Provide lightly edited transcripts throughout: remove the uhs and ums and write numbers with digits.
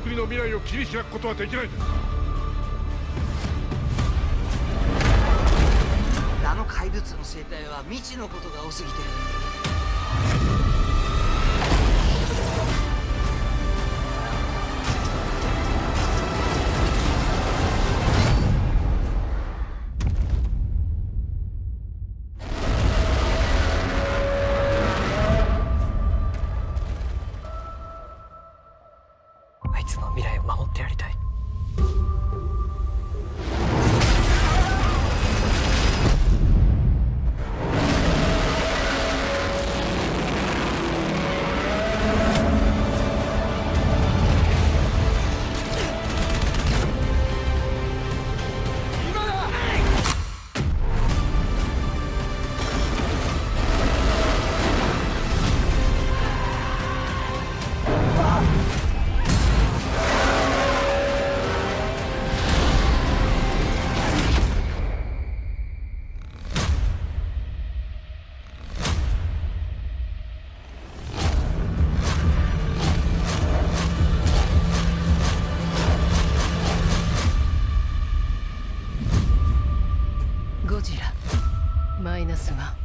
国の未来を切り開くことはできない。あの怪物の生態は未知のことが多すぎて。あいつの未来を守ってやりたい。ゴジラマイナスワン。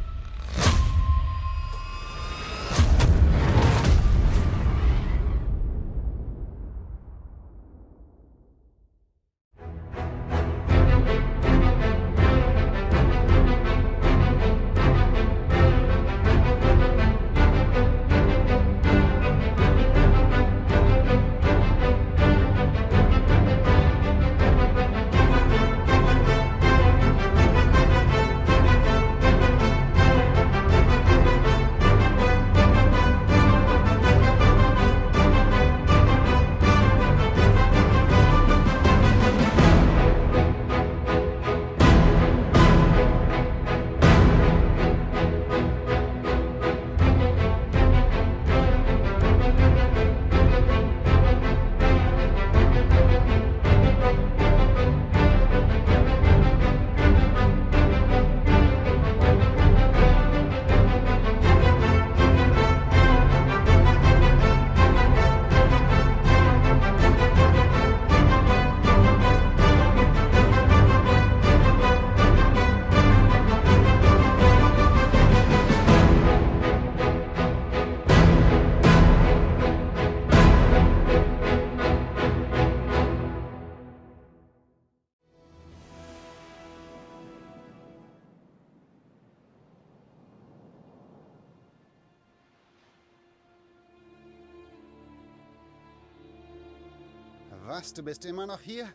Was, du bist immer noch hier?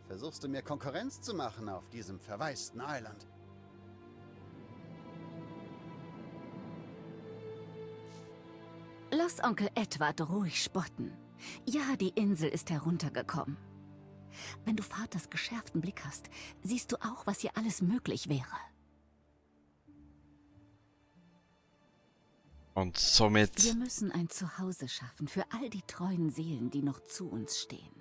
Versuchst du mir Konkurrenz zu machen auf diesem verwaisten Eiland? Lass Onkel Edward ruhig spotten. Ja, die Insel ist heruntergekommen. Wenn du Vaters geschärften Blick hast, siehst du auch, was hier alles möglich wäre. Und somit... Wir müssen ein Zuhause schaffen für all die treuen Seelen, die noch zu uns stehen.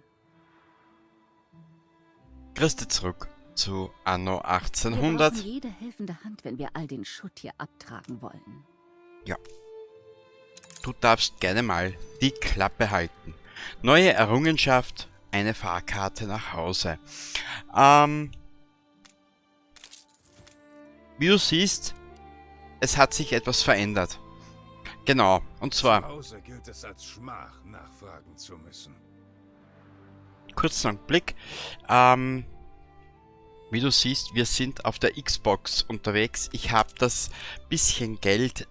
Christi zurück zu Anno Wir 1800. brauchen jede helfende Hand, wenn wir all den Schutt hier abtragen wollen. Ja. Du darfst gerne mal die Klappe halten. Neue Errungenschaft, eine Fahrkarte nach Hause. Wie du siehst, es hat sich etwas verändert. Genau, und zwar... Zu Hause gilt es als Schmach, nachfragen zu müssen. Kurzen Blick. Wie du siehst, wir sind auf der Xbox unterwegs. Ich habe das bisschen Geld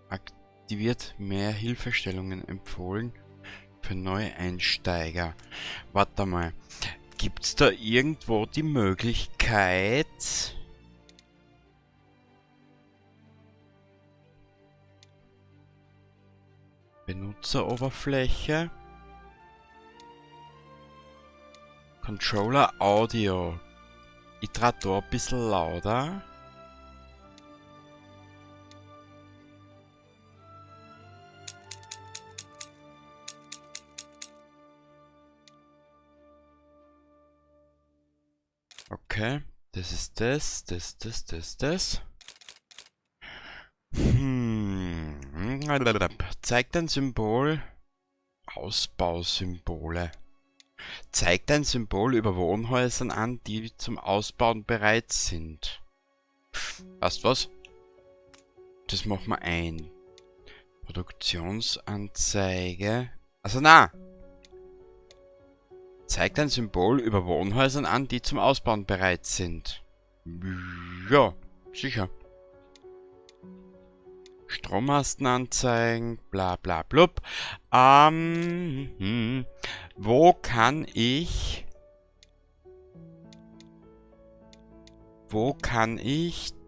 aktiviert. Mehr Hilfestellungen empfohlen für Neueinsteiger. Warte mal. Gibt es da irgendwo die Möglichkeit... Benutzeroberfläche. Controller Audio. Ich drehe da ein bisschen lauter. Okay, das ist das. Zeigt ein Symbol Ausbausymbole. Zeigt ein Symbol über Wohnhäusern an, die zum Ausbauen bereit sind. Weißt was? Das machen wir ein. Produktionsanzeige. Also na! Zeigt ein Symbol über Wohnhäusern an, die zum Ausbauen bereit sind. Ja, sicher. Strommasten anzeigen, bla bla blub. Wo kann ich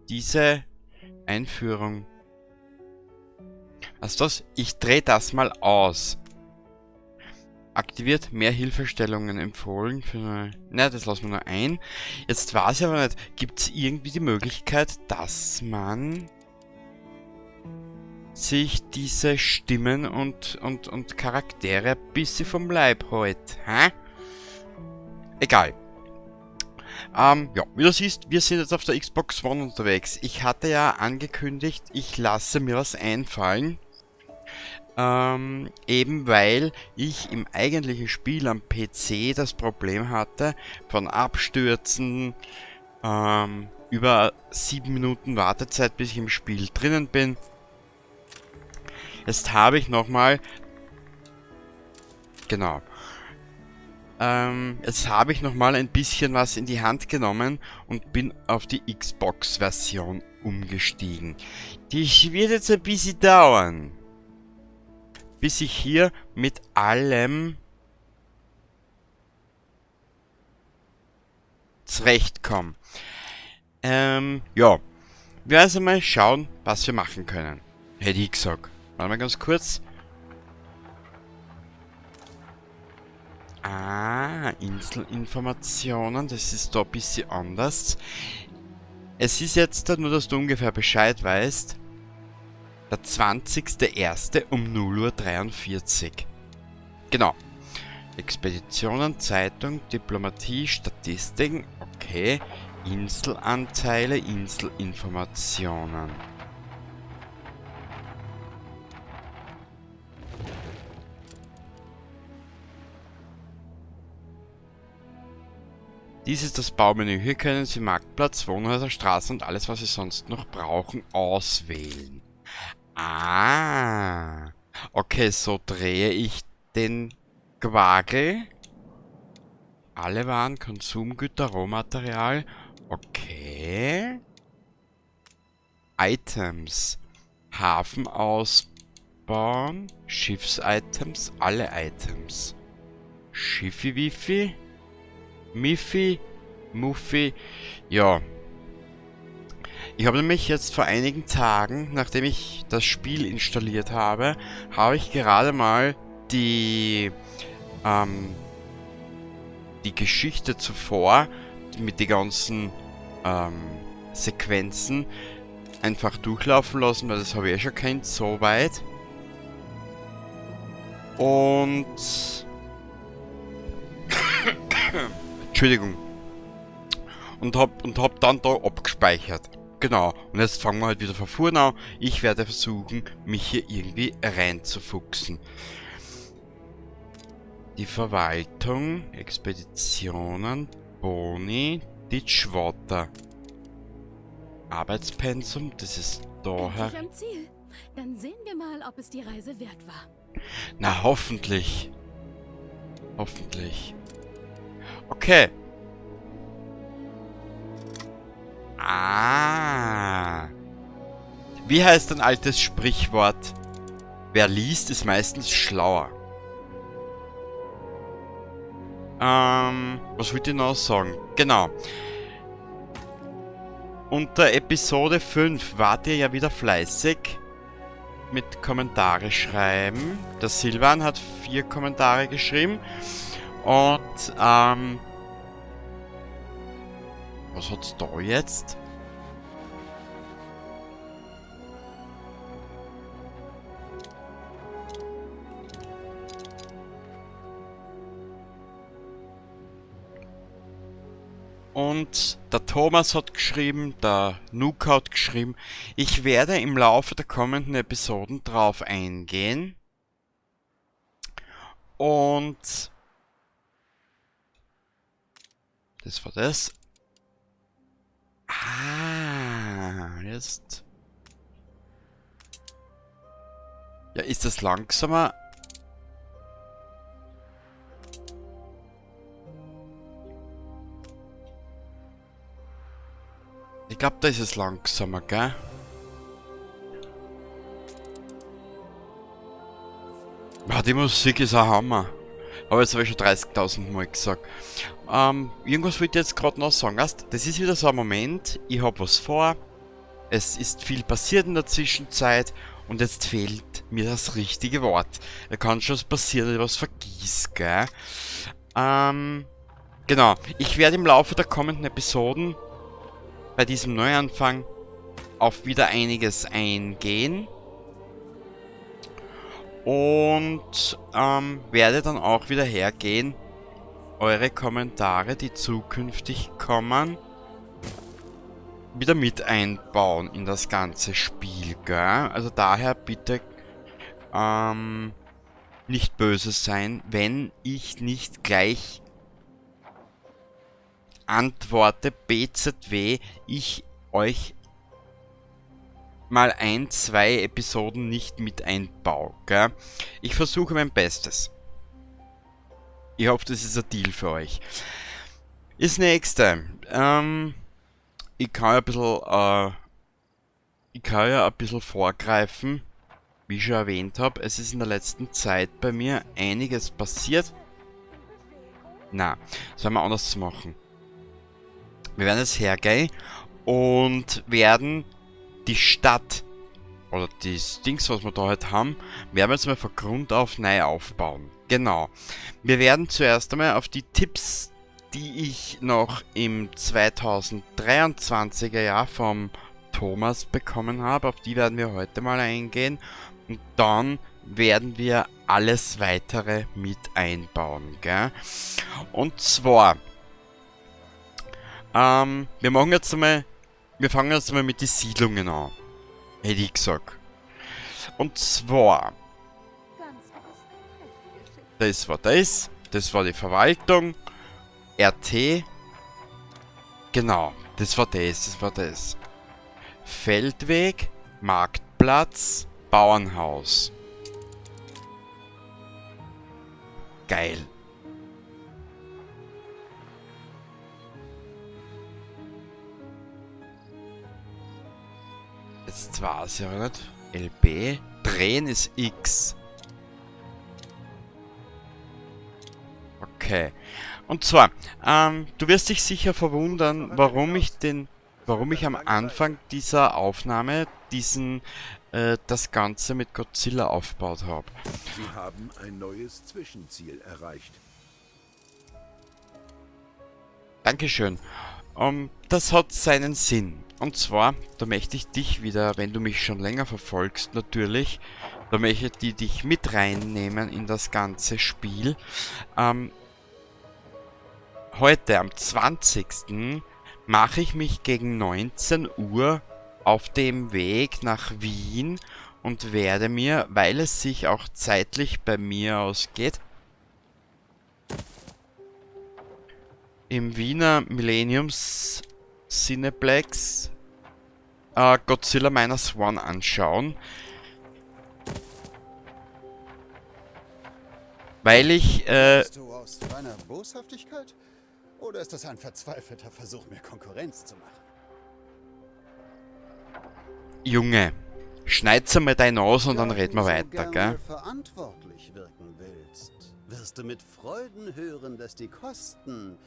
diese Einführung... Was ist das? Ich drehe das mal aus. Aktiviert mehr Hilfestellungen empfohlen für... Na, das lassen wir nur ein. Jetzt weiß ich aber nicht, gibt es irgendwie die Möglichkeit, dass man sich diese Stimmen und Charaktere ein bisschen vom Leib hält? Hä? Egal. Ja, wie du siehst, wir sind jetzt auf der Xbox One unterwegs. Ich hatte ja angekündigt, ich lasse mir was einfallen. Eben weil ich im eigentlichen Spiel am PC das Problem hatte, von Abstürzen, über 7 Minuten Wartezeit, bis ich im Spiel drinnen bin. Jetzt habe ich nochmal... Genau. Jetzt habe ich nochmal ein bisschen was in die Hand genommen und bin auf die Xbox-Version umgestiegen. Die wird jetzt ein bisschen dauern, bis ich hier mit allem zurechtkomme. Ja, wir werden also mal schauen, was wir machen können. Hätte ich gesagt. Warte mal ganz kurz. Inselinformationen, das ist da ein bisschen anders. Es ist jetzt nur, dass du ungefähr Bescheid weißt. Der 20.01. um 0:43 Uhr. Genau. Expeditionen, Zeitung, Diplomatie, Statistiken. Okay. Inselanteile, Inselinformationen. Dies ist das Baumenü. Hier können Sie Marktplatz, Wohnhäuser, Straßen und alles, was Sie sonst noch brauchen, auswählen. Ah. Okay, so drehe ich den Quagel. Alle Waren, Konsumgüter, Rohmaterial. Okay. Items. Hafen ausbauen. Schiffsitems. Alle Items. Schiffi Wifi. Miffy, Muffy, ja. Ich habe nämlich jetzt vor einigen Tagen, nachdem ich das Spiel installiert habe, habe ich gerade mal die Geschichte zuvor mit den ganzen Sequenzen einfach durchlaufen lassen, weil das habe ich ja schon kennt, soweit. Und Entschuldigung. Und hab dann da abgespeichert. Genau. Und jetzt fangen wir halt wieder von vorne an. Ich werde versuchen, mich hier irgendwie reinzufuchsen. Die Verwaltung, Expeditionen, Boni, Ditchwater. Arbeitspensum, das ist daher. Endlich am Ziel. Dann sehen wir mal, ob es die Reise wert war. Na, hoffentlich. Hoffentlich. Okay. Wie heißt ein altes Sprichwort? Wer liest, ist meistens schlauer. Was wollte ich noch sagen? Genau. Unter Episode 5 wart ihr ja wieder fleißig mit Kommentare schreiben. Der Silvan hat 4 Kommentare geschrieben. Und, was hat's da jetzt? Und der Thomas hat geschrieben, der Nuke hat geschrieben, ich werde im Laufe der kommenden Episoden drauf eingehen. Und das war das. Jetzt. Ja, ist das langsamer? Ich glaube, da ist es langsamer, gell? Ah, die Musik ist ein Hammer. Aber jetzt habe ich schon 30.000 Mal gesagt. Irgendwas wollte ich jetzt gerade noch sagen. Weißt, das ist wieder so ein Moment, ich habe was vor. Es ist viel passiert in der Zwischenzeit. Und jetzt fehlt mir das richtige Wort. Da kann schon was passieren, dass ich was vergieß, gell? Genau. Ich werde im Laufe der kommenden Episoden bei diesem Neuanfang auf wieder einiges eingehen. Und werde dann auch wieder hergehen, eure Kommentare, die zukünftig kommen, wieder mit einbauen in das ganze Spiel, gell? Also daher bitte nicht böse sein, wenn ich nicht gleich antworte, BZW, ich euch mal 1, 2 Episoden nicht mit einbaue, gell? Ich versuche mein Bestes. Ich hoffe, das ist ein Deal für euch. Das nächste, ich kann ja ein bisschen vorgreifen, wie ich schon erwähnt habe. Es ist in der letzten Zeit bei mir einiges passiert. Na, das werden wir anders machen. Wir werden jetzt hergehen und werden die Stadt oder das Dings, was wir da halt haben, werden wir jetzt mal von Grund auf neu aufbauen. Genau. Wir werden zuerst einmal auf die Tipps, die ich noch im 2023er Jahr vom Thomas bekommen habe, auf die werden wir heute mal eingehen. Und dann werden wir alles weitere mit einbauen, gell? Und zwar, wir fangen jetzt einmal mit den Siedlungen an. Hätte ich gesagt. Und zwar, das war die Verwaltung, RT, genau, das war das. Feldweg, Marktplatz, Bauernhaus. Geil. Jetzt war es ja nicht. LB. Drehen ist X. Okay. Und zwar, du wirst dich sicher verwundern, warum ich am Anfang dieser Aufnahme das Ganze mit Godzilla aufgebaut habe. Sie haben ein neues Zwischenziel erreicht. Dankeschön. Das hat seinen Sinn. Und zwar, da möchte ich dich wieder, wenn du mich schon länger verfolgst, natürlich, da möchte ich dich mit reinnehmen in das ganze Spiel. Heute, am 20. mache ich mich gegen 19 Uhr auf dem Weg nach Wien und werde mir, weil es sich auch zeitlich bei mir ausgeht, im Wiener Millenniums Cineplex Godzilla Minus One anschauen. Weil ich, Bist du aus reiner Boshaftigkeit? Oder ist das ein verzweifelter Versuch, mir Konkurrenz zu machen? Junge, schneid's einmal dein aus und dann reden wir weiter, gell? Verantwortlich wirken willst, wirst du mit Freuden hören, dass die Kosten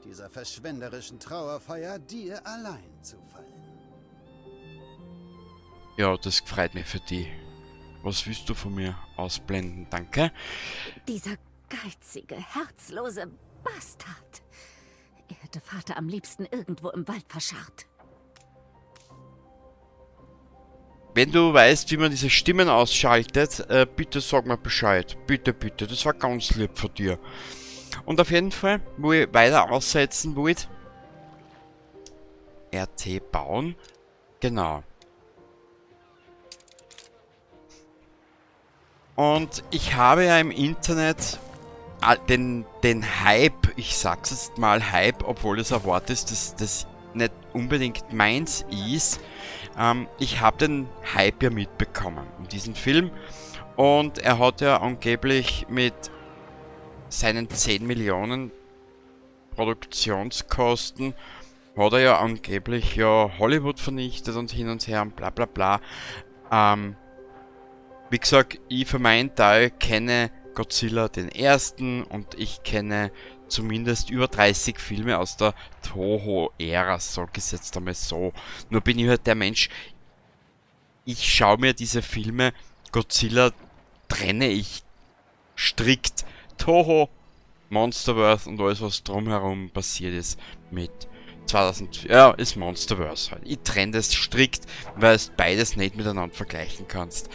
dieser verschwenderischen Trauerfeier dir allein zufallen. Ja, das freut mich für dich. Was willst du von mir ausblenden? Danke. Dieser geizige, herzlose Bastard. Er hätte Vater am liebsten irgendwo im Wald verscharrt. Wenn du weißt, wie man diese Stimmen ausschaltet, bitte sag mir Bescheid. Bitte, bitte. Das war ganz lieb von dir. Und auf jeden Fall, wo ich weiter aussetzen wollte, RT bauen. Genau. Und ich habe ja im Internet den Hype, ich sag's jetzt mal Hype, obwohl es ein Wort ist, das nicht unbedingt meins ist. Ich habe den Hype ja mitbekommen in diesem Film und er hat ja angeblich mit seinen 10 Millionen Produktionskosten hat er ja angeblich ja Hollywood vernichtet und hin und her und bla bla bla. Wie gesagt, ich für meinen Teil kenne Godzilla den ersten und ich kenne zumindest über 30 Filme aus der Toho-Ära, so gesetzt einmal so. Nur bin ich halt der Mensch, ich schaue mir diese Filme, Godzilla trenne ich strikt. Toho, Monsterverse und alles was drumherum passiert ist mit 2000, ja, ist Monsterverse halt. Ich trenne das strikt, weil du beides nicht miteinander vergleichen kannst.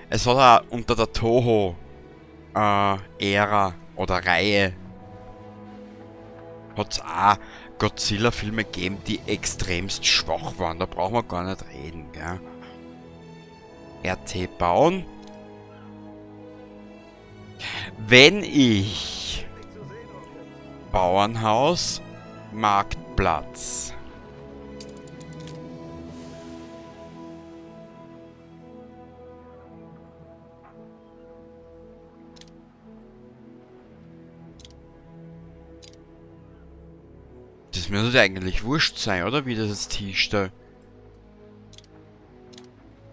Es hat auch unter der Toho-Ära oder Reihe hat es auch Godzilla-Filme gegeben, die extremst schwach waren. Da brauchen wir gar nicht reden, gell? RT bauen. Wenn ich Bauernhaus, Marktplatz. Das müsste eigentlich wurscht sein, oder? Wie das Tisch da.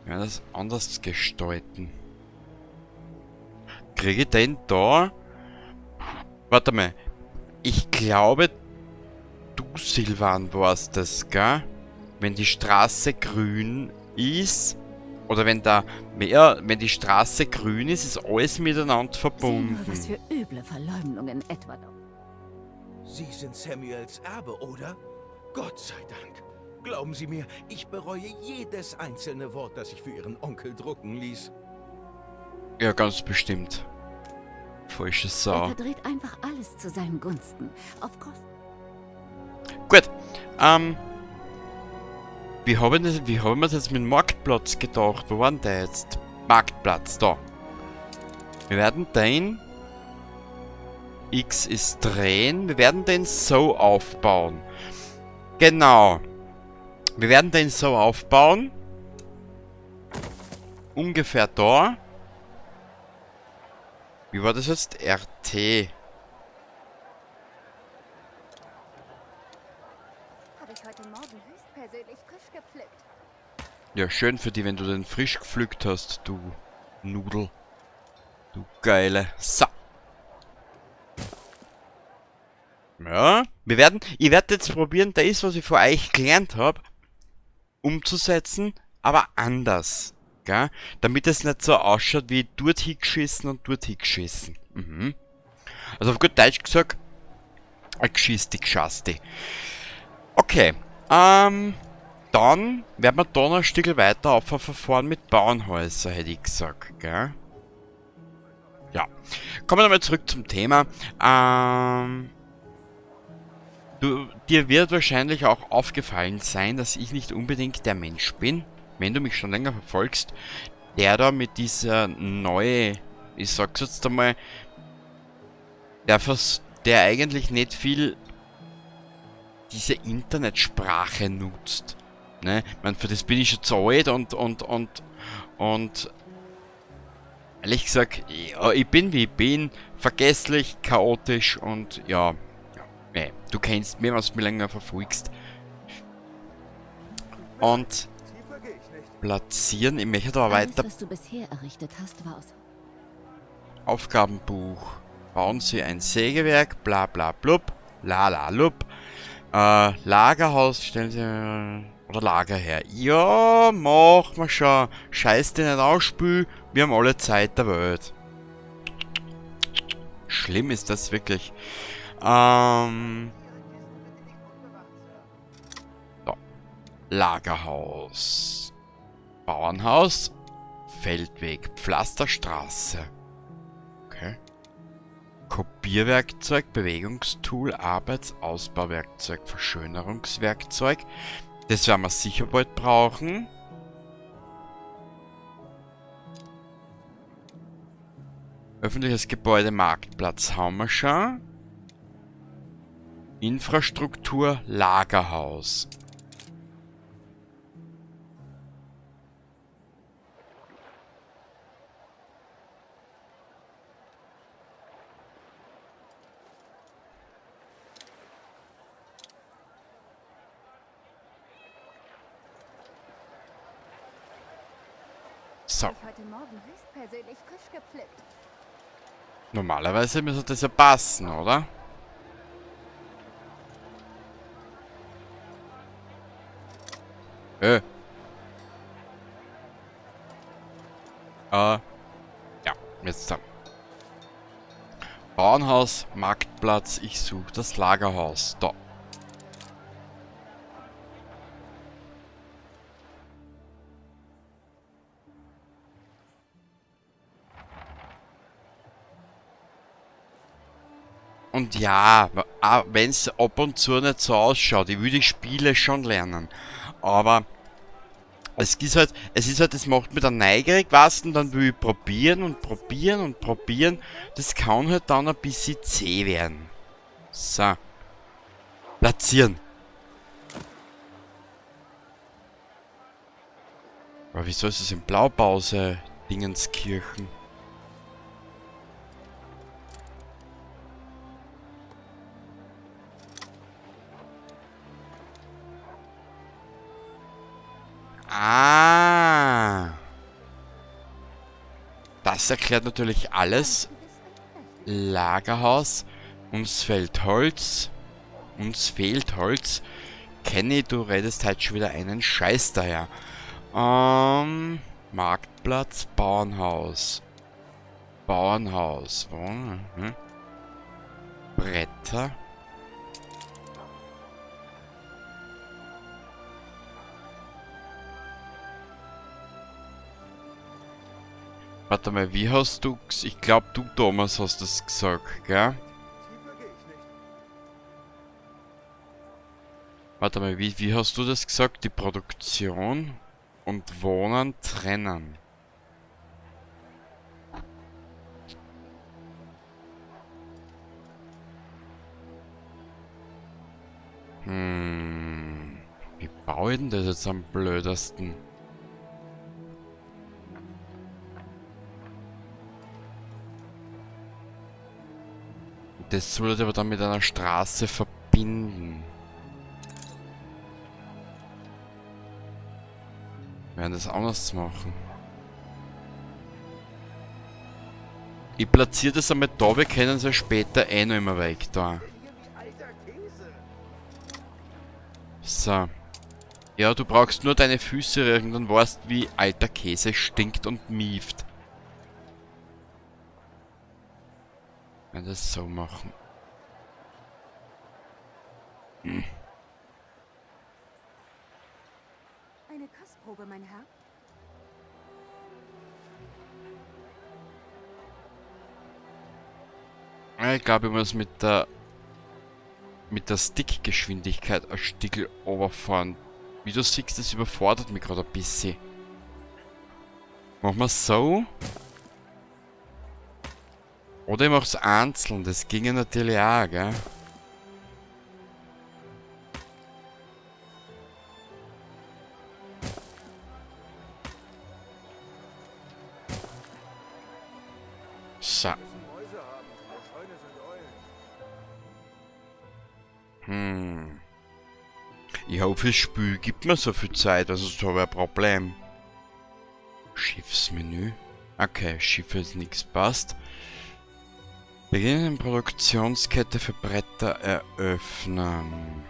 Ja, das anders gestalten. Kriege ich den da? Warte mal. Ich glaube, du, Silvan, warst das, gell? Wenn die Straße grün ist, oder wenn wenn die Straße grün ist, ist alles miteinander verbunden. Sieh nur, was für üble Verleumdungen etwa da. Sie sind Samuels Erbe, oder? Gott sei Dank. Glauben Sie mir, ich bereue jedes einzelne Wort, das ich für Ihren Onkel drucken ließ. Ja, ganz bestimmt. Falsche Er Sau. verdreht einfach alles zu seinen Gunsten. Auf Kosten. Gut, wie haben wir das jetzt mit dem Marktplatz gedacht? Wo war denn der jetzt? Marktplatz, da. Wir werden den... X ist drehen. Wir werden den so aufbauen. Genau. Wir werden den so aufbauen. Ungefähr da. Wie war das jetzt? RT. Habe ich heute Morgen höchstpersönlich frisch gepflückt. Ja, schön für die, wenn du den frisch gepflückt hast, du Nudel. Du geile. So. Ja, ich werde jetzt probieren, das, was ich vor euch gelernt habe, umzusetzen, aber anders. Gell? Damit es nicht so ausschaut wie dort hingeschissen und dort hingeschissen. Mhm. Also auf gut Deutsch gesagt, ein Geschisti geschasti. Okay, dann werden wir da noch ein Stück weiter auffahren mit Bauernhäuser, hätte ich gesagt, gell? Ja, kommen wir nochmal zurück zum Thema. Dir wird wahrscheinlich auch aufgefallen sein, dass ich nicht unbedingt der Mensch bin, wenn du mich schon länger verfolgst, der da mit dieser neue, ich sag's jetzt einmal, der eigentlich nicht viel diese Internetsprache nutzt. Ne? Ich meine, für das bin ich schon zu alt und ehrlich gesagt, ja, ich bin wie ich bin, vergesslich, chaotisch und ja. Nee, du kennst mich, was du mich länger verfolgst. Und platzieren, ich möchte aber Alles, weiter. was du bisher errichtet hast, war aus... Aufgabenbuch. Bauen Sie ein Sägewerk, bla bla blub, la la lub. Lagerhaus, stellen Sie... Oder Lagerherr. Ja, mach mal schon. Scheiß dich nicht ausspül, wir haben alle Zeit der Welt. Schlimm ist das wirklich. So. Lagerhaus. Bauernhaus. Feldweg. Pflasterstraße. Okay. Kopierwerkzeug. Bewegungstool. Arbeitsausbauwerkzeug. Verschönerungswerkzeug. Das werden wir sicher bald brauchen. Öffentliches Gebäude, Marktplatz haben wir schon. Infrastruktur, Lagerhaus. So. Heute Morgen höchstpersönlich frisch gepflückt. Normalerweise müsste das ja passen, oder? Ja, jetzt dann. Bauernhaus, Marktplatz, ich suche das Lagerhaus. Da. Und ja, wenn es ab und zu nicht so ausschaut, ich will die Spiele schon lernen. Aber es ist halt, das macht mich dann neugierig, was und dann will ich probieren und probieren und probieren. Das kann halt dann ein bisschen zäh werden. So. Platzieren. Aber wieso ist es in Blaupause, Dingenskirchen? Ah. Das erklärt natürlich alles. Lagerhaus. Uns fehlt Holz. Uns fehlt Holz. Kenny, du redest halt schon wieder einen Scheiß daher. Marktplatz, Bauernhaus. Bauernhaus. Bretter. Warte mal, wie hast du... Ich glaube, du, Thomas, hast das gesagt, gell? Warte mal, wie hast du das gesagt? Die Produktion und Wohnen trennen. Wie baue ich denn das jetzt am blödesten? Das sollte aber dann mit einer Straße verbinden. Wir werden das anders machen. Ich platziere das einmal da, wir können es ja später eh noch immer weg da. So. Ja, du brauchst nur deine Füße rühren, dann weißt wie alter Käse stinkt und mieft. Wenn wir das so machen. Eine Kostprobe, mein Herr. Ich glaube, ich muss mit der Stickgeschwindigkeit ein Stückel runterfahren. Wie du siehst, das überfordert mich gerade ein bisschen. Machen wir es so. Oder ich mache es einzeln, das ginge natürlich auch, gell? So. Ich hoffe, das Spiel gibt mir so viel Zeit, also so habe ich ein Problem. Schiffsmenü. Okay, Schiffe ist nichts passt. Beginnen Produktionskette für Bretter eröffnen.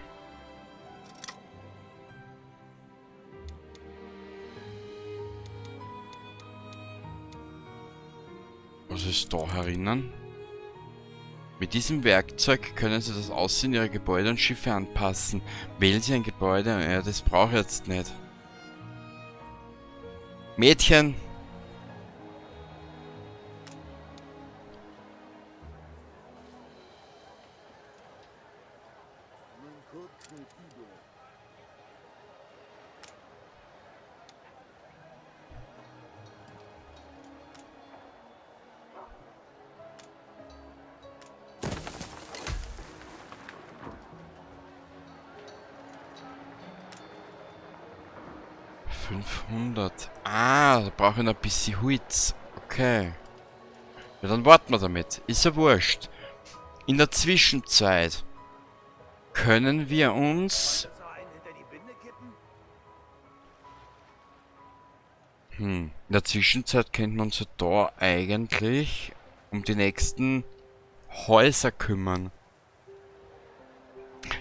Was ist da herinnen? Mit diesem Werkzeug können Sie das Aussehen Ihrer Gebäude und Schiffe anpassen. Wählen Sie ein Gebäude. Ja, das brauche ich jetzt nicht. Mädchen! 500. Ah, da brauche ich noch ein bisschen Holz. Okay. Ja, dann warten wir damit. Ist ja wurscht. In der Zwischenzeit können wir uns... in der Zwischenzeit könnten wir uns ja da eigentlich um die nächsten Häuser kümmern.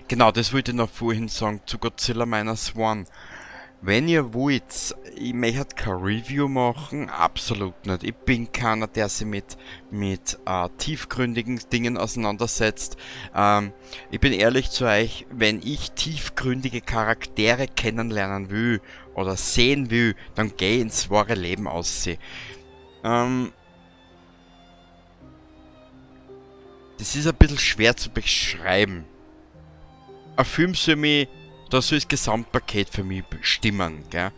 Genau, das wollte ich noch vorhin sagen zu Godzilla Minus One. Wenn ihr wollt, ich möchte kein Review machen, absolut nicht. Ich bin keiner, der sich mit tiefgründigen Dingen auseinandersetzt. Ich bin ehrlich zu euch, wenn ich tiefgründige Charaktere kennenlernen will oder sehen will, dann gehe ich ins wahre Leben aussehen. Das ist ein bisschen schwer zu beschreiben. Ein Film soll mich, da soll das Gesamtpaket für mich stimmen, gell?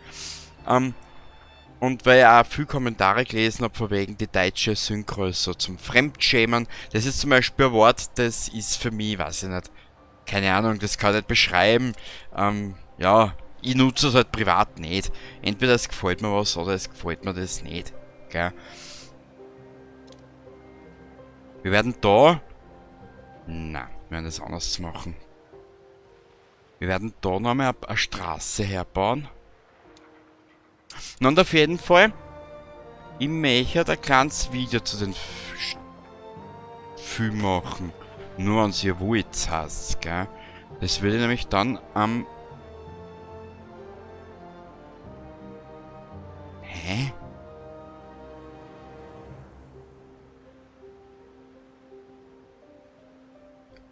Und weil ich auch viele Kommentare gelesen habe, von wegen die deutsche Synchro so zum Fremdschämen, das ist zum Beispiel ein Wort, das ist für mich, weiß ich nicht, keine Ahnung, das kann ich nicht beschreiben, ja, ich nutze es halt privat nicht. Entweder es gefällt mir was oder es gefällt mir das nicht, gell? Wir werden da, na, wir werden das anders machen. Wir werden da nochmal eine Straße herbauen. Und auf jeden Fall, ich möchte ein kleines Video zu den Film machen. Nur wenn es ihr wollt, heißt, gell? Das will ich nämlich dann am... Hä?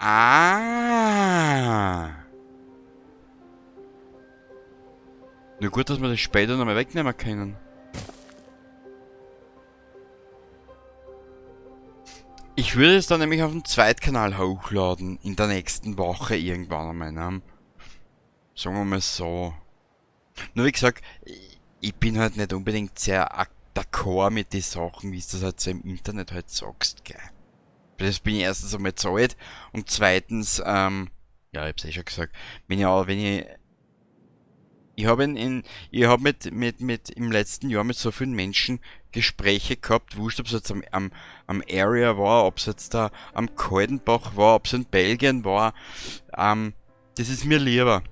Ah! Nur gut, dass wir das später nochmal wegnehmen können. Ich würde es dann nämlich auf dem Zweitkanal hochladen. In der nächsten Woche irgendwann einmal. Ne? Sagen wir mal so. Nur wie gesagt, ich bin halt nicht unbedingt sehr d'accord mit den Sachen, wie du das halt so im Internet halt sagst, gell. Das bin ich erstens einmal zu alt und zweitens, ja, ich hab's eh schon gesagt, ich habe im letzten Jahr mit so vielen Menschen Gespräche gehabt, wurscht, ob es jetzt am Area war, ob es jetzt da am Kaldenbach war, ob es in Belgien war, das ist mir lieber.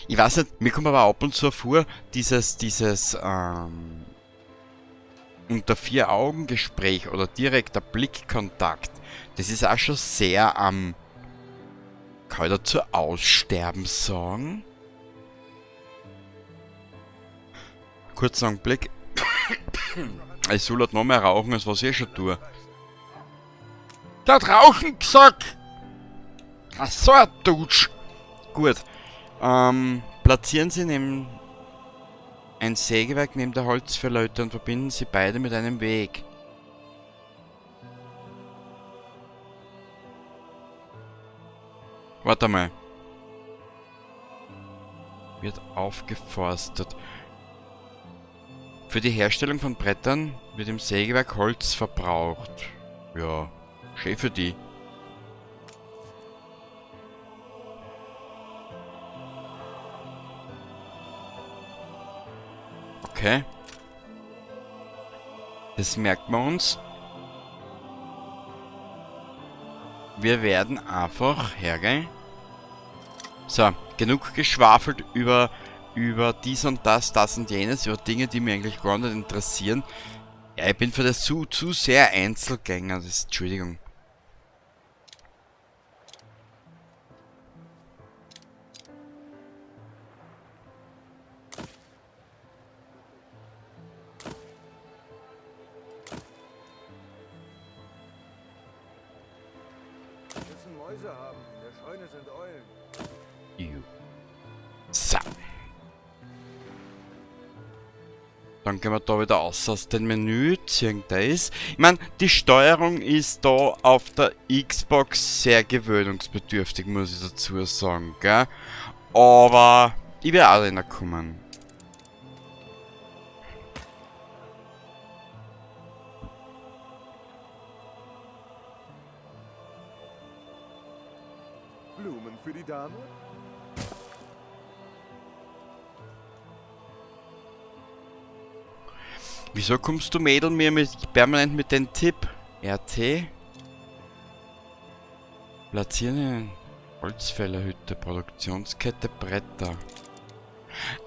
Ich weiß nicht, mir kommt aber ab und zu vor, dieses unter 4-Augen-Gespräch oder direkter Blickkontakt, das ist auch schon sehr kann ich dazu Aussterben sagen? Kurzer Augenblick. Ich soll halt noch mehr rauchen, als was ich schon tue. Der hat Rauchen gesagt! Ach, so ein Dutsch! Gut. Platzieren Sie neben ein Sägewerk neben der Holzverleute und verbinden Sie beide mit einem Weg. Warte mal. Wird aufgeforstet. Für die Herstellung von Brettern wird im Sägewerk Holz verbraucht. Ja, schön für die. Okay. Das merken wir uns. Wir werden einfach hergehen. So, genug geschwafelt über dies und das und jenes, über Dinge, die mich eigentlich gar nicht interessieren. Ja, ich bin für das zu sehr Einzelgänger, Entschuldigung. Müssen Mäuse haben. In der Scheune sind Eulen. So. Dann gehen wir da wieder aus dem Menü, ziehen das. Ich meine, die Steuerung ist da auf der Xbox sehr gewöhnungsbedürftig, muss ich dazu sagen, gell? Aber ich werde auch reinkommen. Blumen für die Dame? Wieso kommst du, Mädel, mir permanent mit dem Tipp? RT? Platzieren in Holzfällerhütte, Produktionskette, Bretter.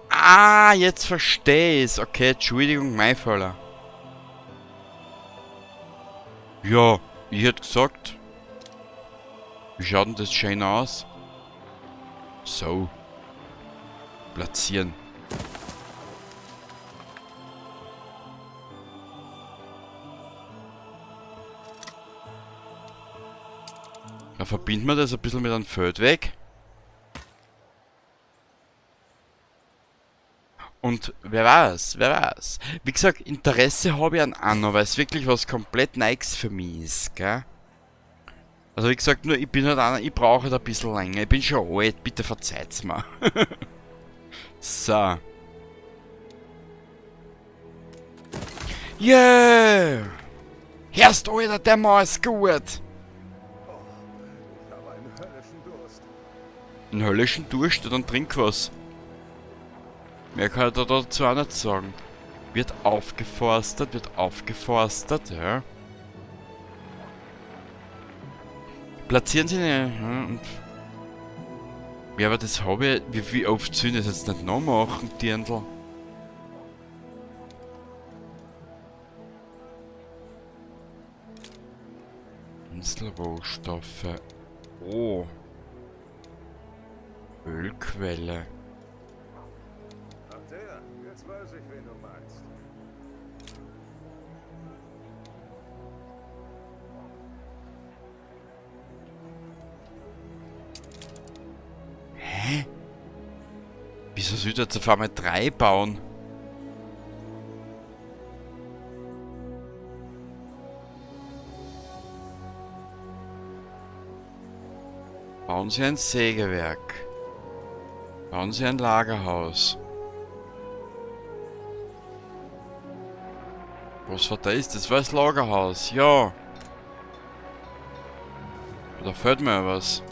Ah, jetzt verstehe ich's. Okay, Entschuldigung, mein Fehler. Ja, ich hätte gesagt. Wie schaut denn das schön aus? So. Platzieren. Da verbinden wir das ein bisschen mit einem Feldweg. Und wer weiß, wer weiß. Wie gesagt, Interesse habe ich an Anno, weil es wirklich was komplett Neues für mich ist, gell? Also wie gesagt, nur ich bin halt einer, ich brauche halt ein bisschen länger. Ich bin schon alt, bitte verzeiht's mir. So. Yeah! Herrst, Alter, der Mann ist gut! Einen höllischen Durst, dann trink was. Mehr kann ich da dazu auch nicht sagen. Wird aufgeforstet, ja. Platzieren Sie eine... Ja, aber das habe ich... Wie oft sollen das jetzt nicht noch machen, Dirndl? Inselrohstoffe. Oh. Ölquelle. Ach der, jetzt weiß ich, wen du meinst. Hä? Wieso soll ich jetzt auf einmal 3 bauen? Bauen Sie ein Sägewerk. Bauen Sie ein Lagerhaus. Was war das? Das war das Lagerhaus, ja. Da fällt mir ja was.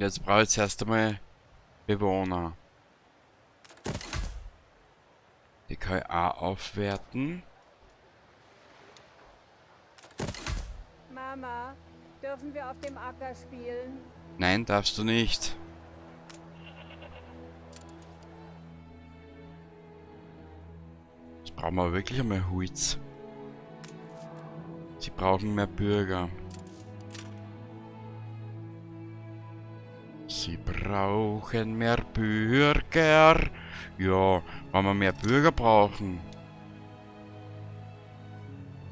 Jetzt brauche ich zuerst einmal Bewohner. Die kann ich auch aufwerten. Mama, dürfen wir auf dem Acker spielen? Nein, darfst du nicht. Jetzt brauchen wir wirklich einmal Holz. Sie brauchen mehr Bürger. Sie brauchen mehr Bürger. Ja, wenn wir mehr Bürger brauchen.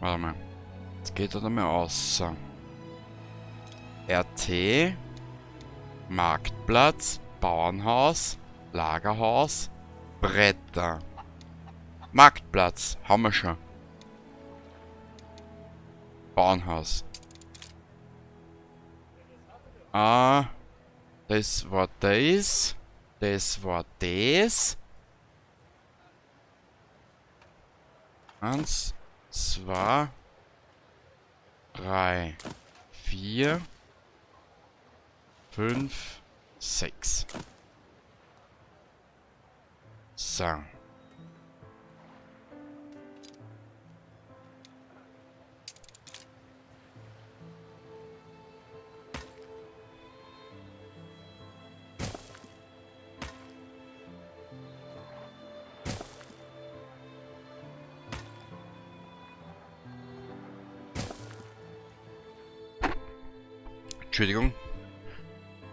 Warte mal. Jetzt geht er da mal raus. RT. Marktplatz. Bauernhaus. Lagerhaus. Bretter. Marktplatz. Haben wir schon. Bauernhaus. Ah. Das war das. Das war das. 1, 2, 3, 4, 5, 6. So. Entschuldigung.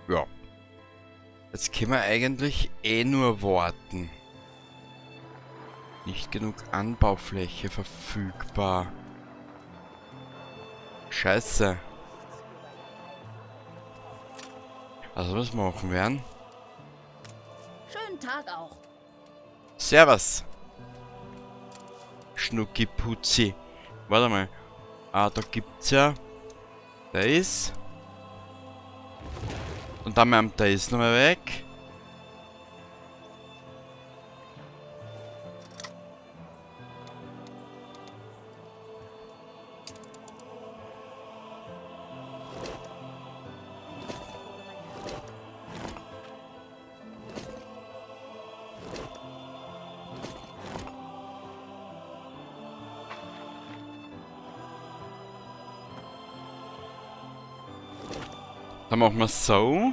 Ja. Jetzt können wir eigentlich eh nur warten. Nicht genug Anbaufläche verfügbar. Scheiße. Also was machen wir werden? Schönen Tag auch. Servus. Schnucki Putzi. Warte mal. Ah, da gibt's ja... Da ist... Und dann machen wir das nochmal weg. Dann machen wir es so.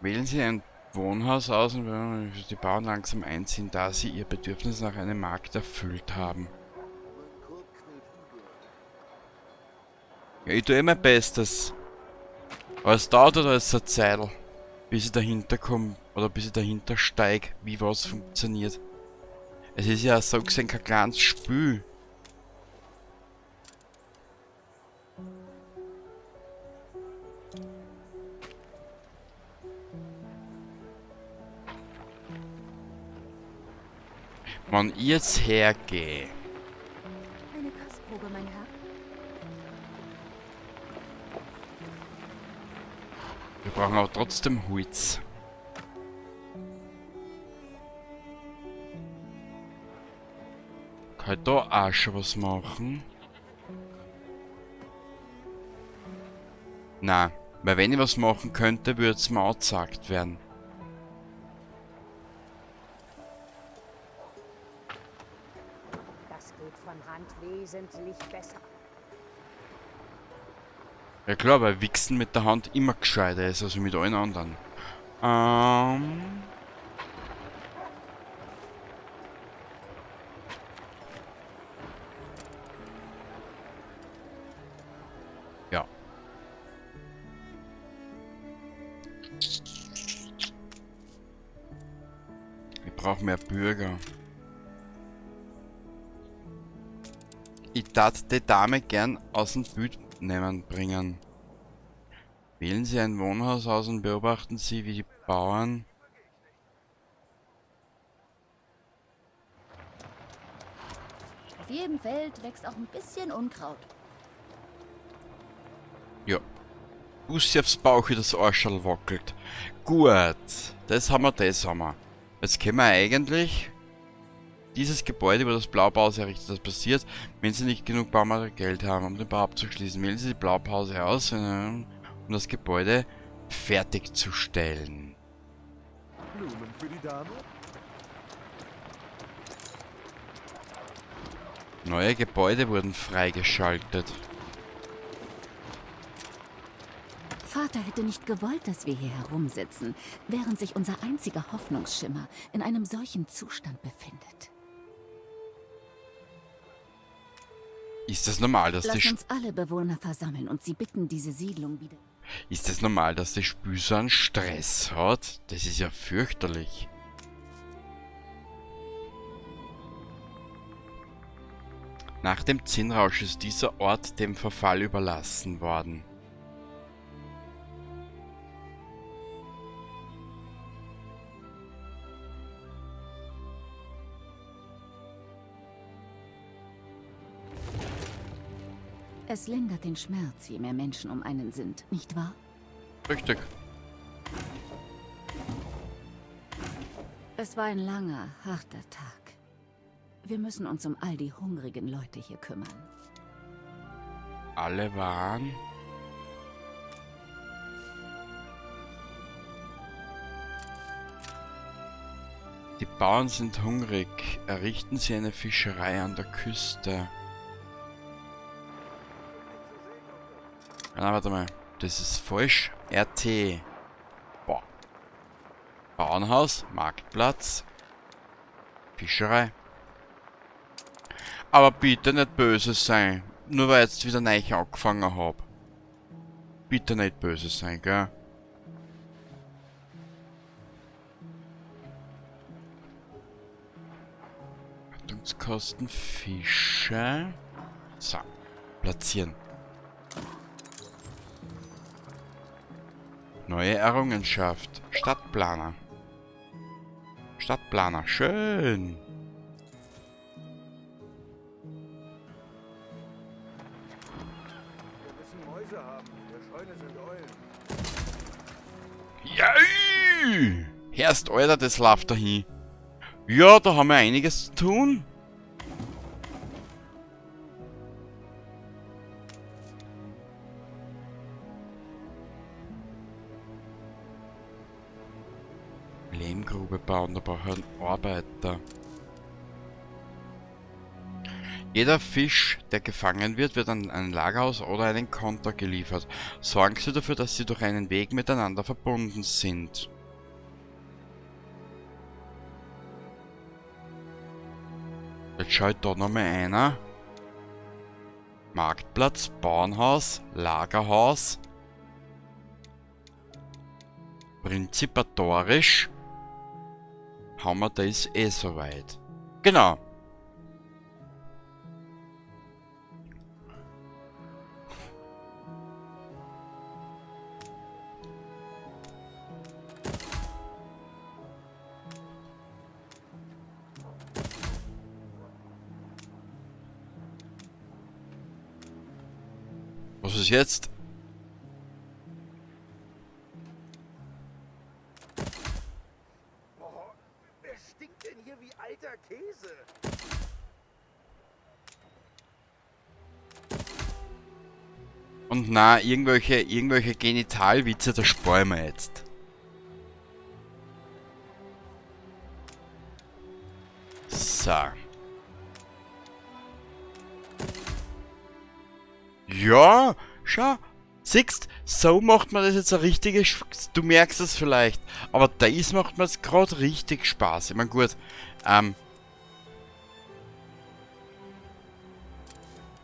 Wählen Sie ein Wohnhaus aus und die Bauern langsam einziehen, da sie ihr Bedürfnis nach einem Markt erfüllt haben. Ja, ich tue mein Bestes. Aber es dauert oder ist es eine Zeit, bis ich dahinter komme oder bis ich dahinter steige, wie was funktioniert. Es ist ja so gesehen kein kleines Spiel. Wenn ich jetzt hergehe. Eine Kostprobe, mein Herr. Wir brauchen aber trotzdem Holz. Kann ich da auch schon was machen? Nein, weil wenn ich was machen könnte, würde es mir angezeigt werden. Das geht von Hand wesentlich besser. Ja klar, weil Wichsen mit der Hand immer gescheiter ist, als mit allen anderen. Ja. Ich brauche mehr Bürger. Ich tat die Dame gern aus dem Bild bringen. Wählen Sie ein Wohnhaus aus und beobachten Sie, wie die Bauern Auf jedem Feld wächst auch ein bisschen Unkraut. ja. Bussi aufs Bauch, wie das Arschel wackelt. Gut, das haben wir. Jetzt können wir eigentlich dieses Gebäude, wo das Blaupause errichtet, das passiert, wenn Sie nicht genug Baumaterial haben, um den Bau abzuschließen. Wählen Sie die Blaupause aus, um das Gebäude fertigzustellen. Blumen für die Dame? Neue Gebäude wurden freigeschaltet. Vater hätte nicht gewollt, dass wir hier herumsitzen, während sich unser einziger Hoffnungsschimmer in einem solchen Zustand befindet. Ist das normal, dass Lass uns alle Bewohner versammeln und sie bitten, diese Siedlung wieder... Ist es normal, dass die Spül so einen Stress hat? Das ist ja fürchterlich. Nach dem Zinnrausch ist dieser Ort dem Verfall überlassen worden. Es lindert den Schmerz, je mehr Menschen um einen sind, nicht wahr? Richtig. Es war ein langer, harter Tag. Wir müssen uns um all die hungrigen Leute hier kümmern. Alle waren... Die Bauern sind hungrig. Errichten Sie eine Fischerei an der Küste. Na, warte mal. Das ist falsch. RT. Boah. Bauernhaus, Marktplatz, Fischerei. Aber bitte nicht böse sein. Nur weil ich jetzt wieder neu angefangen habe. Bitte nicht böse sein, gell? Wartungskosten, Fische. So, platzieren. Neue Errungenschaft. Stadtplaner. Stadtplaner. Schön. Wir müssen Mäuse haben. In der Scheune sind Eulen. Ja! Herrst, Alter, das läuft dahin. Ja, da haben wir einiges zu tun. Lehmgrube bauen, da braucht er einen Arbeiter. Jeder Fisch, der gefangen wird, wird an ein Lagerhaus oder einen Konter geliefert. Sorgen Sie dafür, dass sie durch einen Weg miteinander verbunden sind. Jetzt schaut da nochmal einer. Marktplatz, Bauernhaus, Lagerhaus. Prinzipatorisch. Haben wir das eh soweit. Genau. Was ist jetzt? Boah, wer stinkt denn hier wie alter Käse? Und na, irgendwelche Genitalwitze, da sparen wir jetzt. So. Ja, schau. Siehst, so macht man das jetzt ein richtiges... Du merkst es vielleicht. Aber das macht mir jetzt gerade richtig Spaß. Ich meine, gut.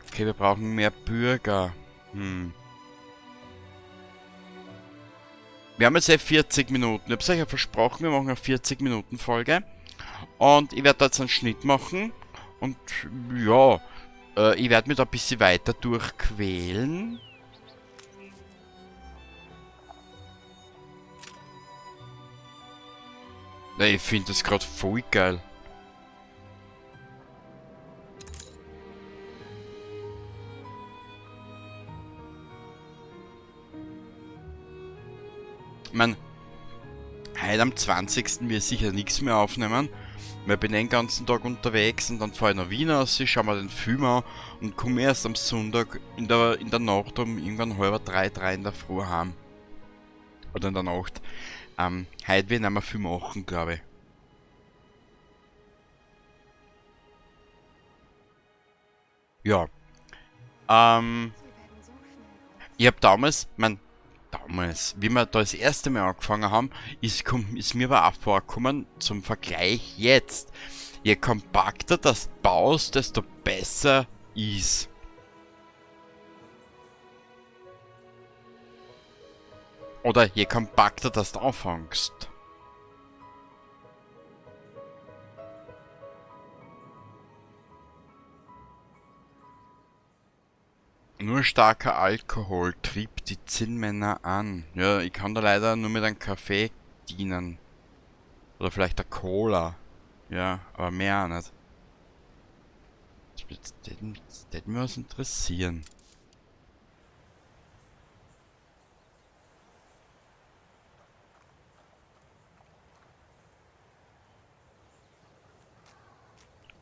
Okay, wir brauchen mehr Bürger. Wir haben jetzt 40 Minuten. Ich habe es euch ja versprochen, wir machen eine 40-Minuten-Folge. Und ich werde da jetzt einen Schnitt machen. Und ja, ich werde mich da ein bisschen weiter durchquälen. Ich finde das gerade voll geil. Ich meine, heute am 20. wir sicher nichts mehr aufnehmen. Wir bin den ganzen Tag unterwegs und dann fahre ich nach Wien aus, schaue mir den Film an und komme erst am Sonntag in der Nacht um irgendwann 2:30, 3 in der Früh heim. Oder in der Nacht. Heute werden wir Film machen, glaube ich. Ja. Ich habe damals, wie wir da das erste Mal angefangen haben, ist mir aber auch vorgekommen, zum Vergleich jetzt, je kompakter das baust, desto besser ist. Oder je kompakter das du anfängst. Nur starker Alkohol trieb die Zinnmänner an. Ja, ich kann da leider nur mit einem Kaffee dienen. Oder vielleicht der Cola. Ja, aber mehr auch nicht. Das würde mich was interessieren.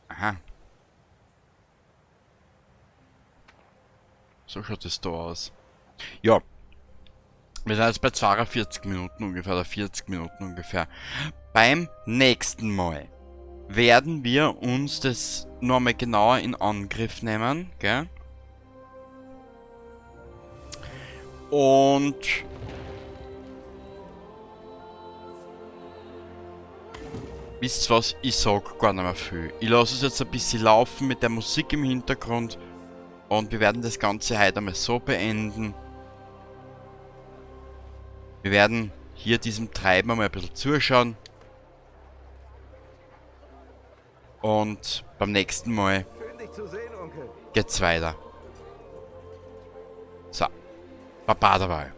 Aha. So schaut es da aus. Ja. Wir sind jetzt bei 42 Minuten ungefähr, oder 40 Minuten ungefähr. Beim nächsten Mal werden wir uns das nochmal genauer in Angriff nehmen, gell? Und wisst ihr was? Ich sag gar nicht mehr viel. Ich lasse es jetzt ein bisschen laufen mit der Musik im Hintergrund. Und wir werden das Ganze heute einmal so beenden. Wir werden hier diesem Treiben einmal ein bisschen zuschauen. Und beim nächsten Mal geht's weiter. So, Baba dabei.